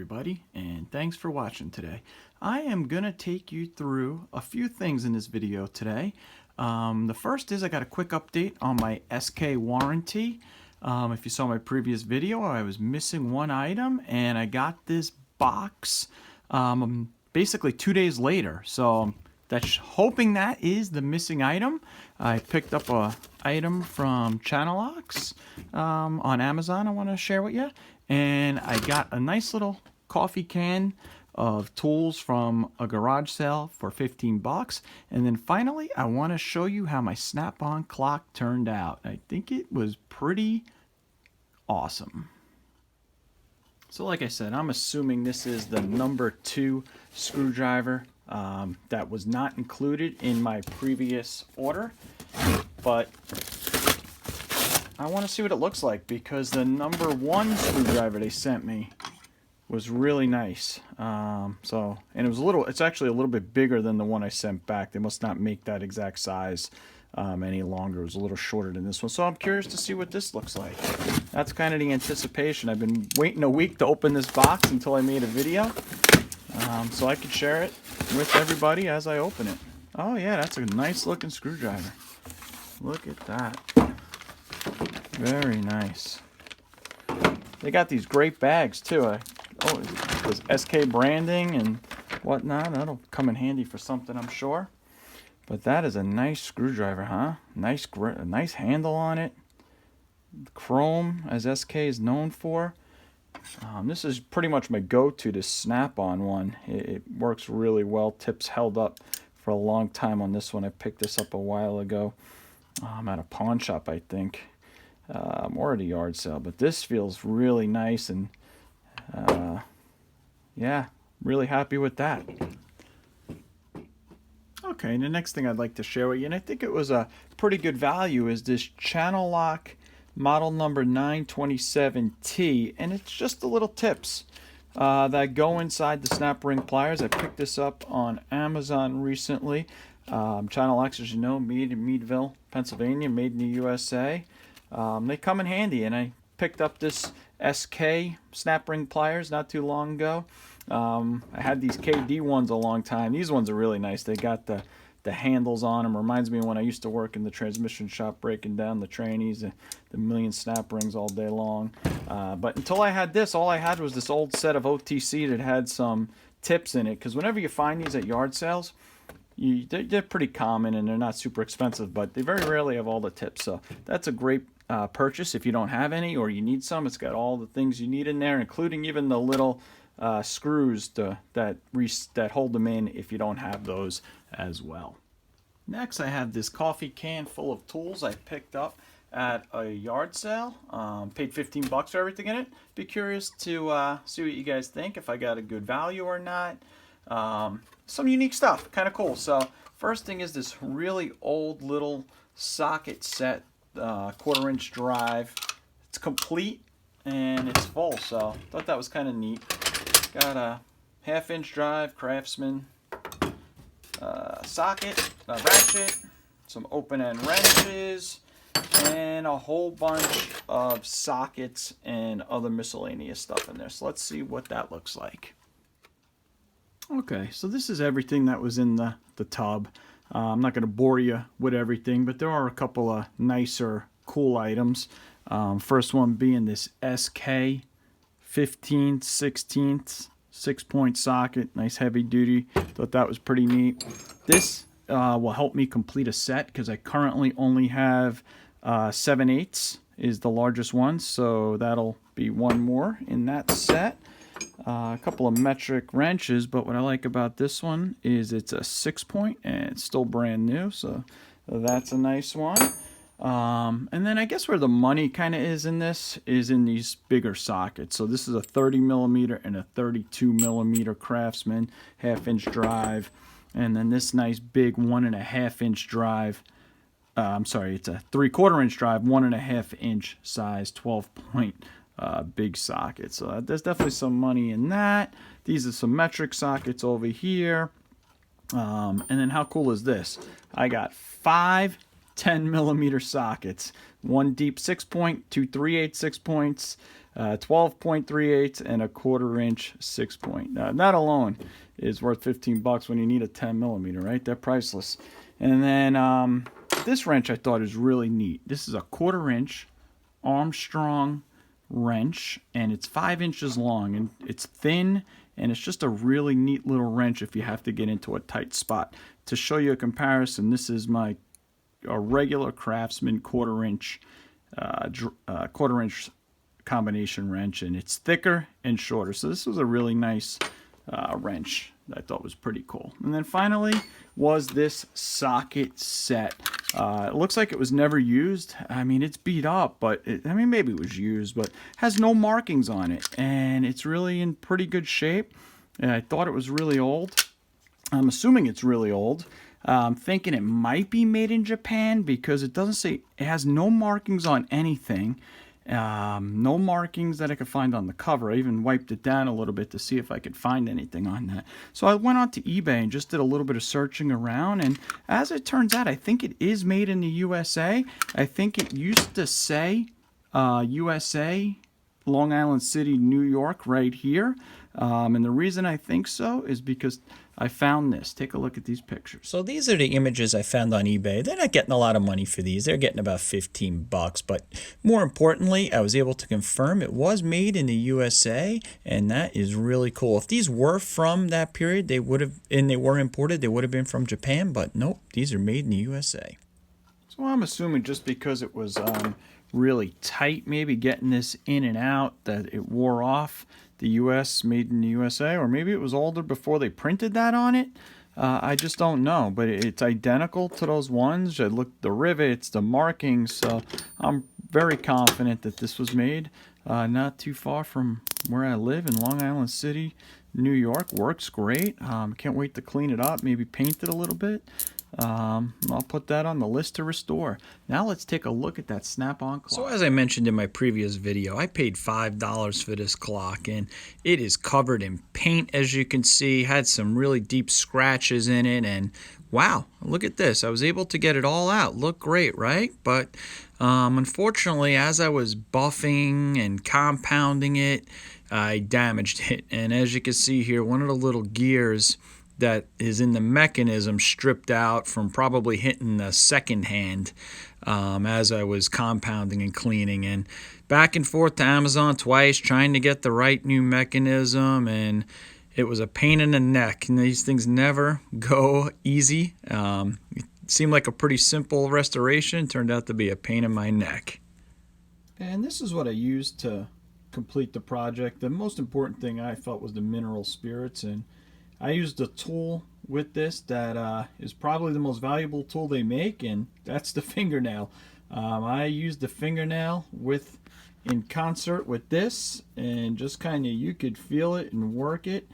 everybody, and thanks for watching today. I am going to take you through a few things in this video today. The first is I got a quick update on my SK warranty. If you saw my previous video, I was missing one item, and I got this box basically 2 days later. So that's hoping that is the missing item. I picked up a item from Channellock on Amazon I want to share with you. And I got a nice little coffee can of tools from a garage sale for 15 bucks. And then finally, I want to show you how my Snap-on clock turned out. I think it was pretty awesome. So like I said, I'm assuming this is the number 2 screwdriver that was not included in my previous order. But I want to see what it looks like because the number 1 screwdriver they sent me was really nice. And it's actually a little bit bigger than the one I sent back. They must not make that exact size any longer. It was a little shorter than this one. So I'm curious to see what this looks like. That's kind of the anticipation. I've been waiting a week to open this box until I made a video. So I could share it with everybody as I open it. Oh yeah, that's a nice looking screwdriver. Look at that. Very nice. They got these great bags too. There's SK branding and whatnot. That'll come in handy for something, I'm sure. But that is a nice screwdriver, huh? A nice handle on it. Chrome, as SK is known for. This is pretty much my go-to, this Snap-on one. It works really well. Tips held up for a long time on this one. I picked this up a while ago. At a pawn shop, I think. Or at a yard sale, but this feels really nice, and yeah, really happy with that. Okay, and the next thing I'd like to share with you, and I think it was a pretty good value, is this Channellock model number 927T, and it's just the little tips that go inside the snap ring pliers. I picked this up on Amazon recently. Channellock, as you know, made in Meadville, Pennsylvania, made in the USA. They come in handy, and I picked up this SK snap ring pliers not too long ago. I had these KD ones a long time. These ones are really nice. They got the handles on them. Reminds me of when I used to work in the transmission shop breaking down the trannies, the million snap rings all day long. But until I had this, all I had was this old set of OTC that had some tips in it, because whenever you find these at yard sales, they're pretty common and they're not super expensive, but they very rarely have all the tips. So that's a great purchase if you don't have any or you need some. It's got all the things you need in there, including even the little screws that hold them in if you don't have those as well. Next, I have this coffee can full of tools I picked up at a yard sale. Paid 15 bucks for everything in it. Be curious to see what you guys think, if I got a good value or not. Some unique stuff, kind of cool. So first thing is this really old little socket set, 1/4-inch drive. It's complete and it's full, so thought that was kind of neat. Got a 1/2-inch drive, Craftsman, socket, a ratchet, some open-end wrenches, and a whole bunch of sockets and other miscellaneous stuff in there. So let's see what that looks like. Okay, so this is everything that was in the tub. I'm not going to bore you with everything, but there are a couple of nicer, cool items. First one being this SK 15/16 6-point socket, nice heavy duty. Thought that was pretty neat. This will help me complete a set because I currently only have 7/8 is the largest one, so that'll be one more in that set. A couple of metric wrenches, but what I like about this one is it's a 6-point and it's still brand new, so that's a nice one. And then I guess where the money kind of is in this is in these bigger sockets. So this is a 30mm and a 32mm Craftsman 1/2-inch drive, and then this nice big 1.5-inch drive. It's a 3/4-inch drive, 1.5-inch size 12-point big socket. So there's definitely some money in that. These are some metric sockets over here. And then how cool is this? I got 5 10 millimeter sockets. One deep 6-point, two 3/8 6-points, 12.38, and a 1/4 inch 6-point. That alone is worth 15 bucks when you need a 10 millimeter, right? They're priceless. And then this wrench I thought is really neat. This is a 1/4 inch Armstrong wrench, and it's 5 inches long, and it's thin, and it's just a really neat little wrench if you have to get into a tight spot. To show you a comparison, this is a regular Craftsman 1/4 inch 1/4 inch combination wrench, and it's thicker and shorter. So this was a really nice wrench that I thought was pretty cool. And then finally was this socket set. It looks like it was never used. I mean, it's beat up, but maybe it was used, but has no markings on it, and it's really in pretty good shape. And I thought it was really old. I'm assuming it's really old. I'm thinking it might be made in Japan because it doesn't say, it has no markings on anything. No markings that I could find on the cover. I even wiped it down a little bit to see if I could find anything on that. So I went onto eBay and just did a little bit of searching around, and as it turns out, I think it is made in the USA. I think it used to say USA, Long Island City, New York, right here. And the reason I think so is because I found this. Take a look at these pictures. So these are the images I found on eBay. They're not getting a lot of money for these. They're getting about 15 bucks. But more importantly, I was able to confirm it was made in the USA, and that is really cool. If these were from that period, they would have, and they were imported, they would have been from Japan. But nope, these are made in the USA. So I'm assuming just because it was really tight, maybe getting this in and out, that it wore off. The US, made in the USA, or maybe it was older before they printed that on it. I just don't know, but it's identical to those ones. I looked the rivets, the markings, so I'm very confident that this was made not too far from where I live in Long Island City, New York. Works great. Can't wait to clean it up, maybe paint it a little bit. I'll put that on the list to restore. Now let's take a look at that Snap-on clock. So as I mentioned in my previous video, I paid $5 for this clock, and it is covered in paint, as you can see. Had some really deep scratches in it, and wow, look at this. I was able to get it all out. Look great, right? But unfortunately, as I was buffing and compounding it, I damaged it. And as you can see here, one of the little gears that is in the mechanism stripped out from probably hitting the second hand as I was compounding and cleaning, and back and forth to Amazon twice trying to get the right new mechanism, and it was a pain in the neck, and these things never go easy. It seemed like a pretty simple restoration, turned out to be a pain in my neck. And this is what I used to complete the project. The most important thing I felt was the mineral spirits, and I used a tool with this that is probably the most valuable tool they make, and that's the fingernail. I used the fingernail in concert with this, and just kind of, you could feel it and work it.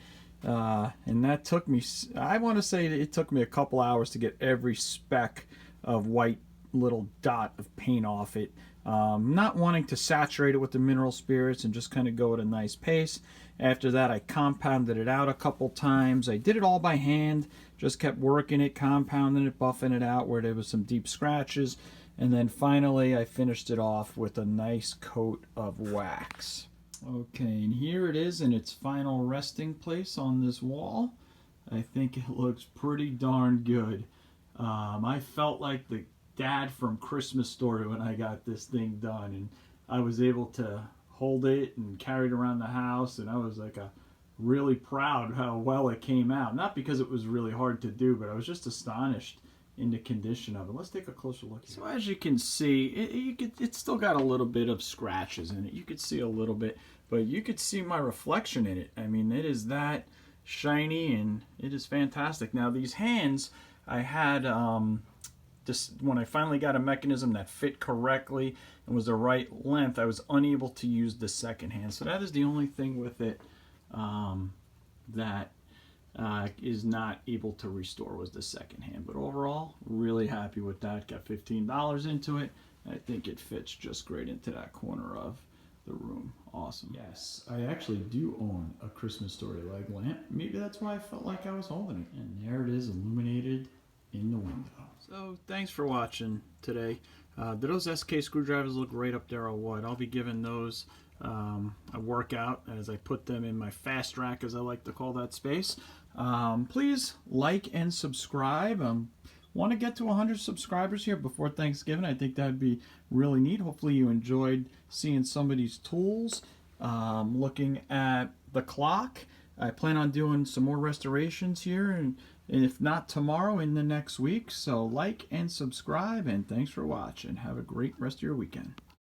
And that took me, I want to say that it took me a couple hours to get every speck of white little dot of paint off it. Not wanting to saturate it with the mineral spirits and just kind of go at a nice pace. After that, I compounded it out a couple times. I did it all by hand, just kept working it, compounding it, buffing it out where there was some deep scratches. And then finally, I finished it off with a nice coat of wax. Okay, and here it is in its final resting place on this wall. I think it looks pretty darn good. I felt like the dad from Christmas Story when I got this thing done, and I was able to hold it and carry it around the house, and I was like really proud how well it came out. Not because it was really hard to do, but I was just astonished in the condition of it. Let's take a closer look here. So as you can see, it's still got a little bit of scratches in it. You could see a little bit, but you could see my reflection in it. I mean, it is that shiny, and it is fantastic. Now these hands, I had when I finally got a mechanism that fit correctly and was the right length, I was unable to use the second hand. So that is the only thing with it that is not able to restore, was the second hand. But overall, really happy with that. Got $15 into it. I think it fits just great into that corner of the room. Awesome. Yes, I actually do own a Christmas Story leg lamp. Maybe that's why I felt like I was holding it. And there it is, illuminated in the window. So thanks for watching today. Do those SK screwdrivers look right up there or what? I'll be giving those a workout as I put them in my fast rack, as I like to call that space. Please like and subscribe. Want to get to 100 subscribers here before Thanksgiving. I think that'd be really neat. Hopefully you enjoyed seeing some of these tools. Looking at the clock, I plan on doing some more restorations here, and if not tomorrow, in the next week. So like and subscribe, and thanks for watching. Have a great rest of your weekend.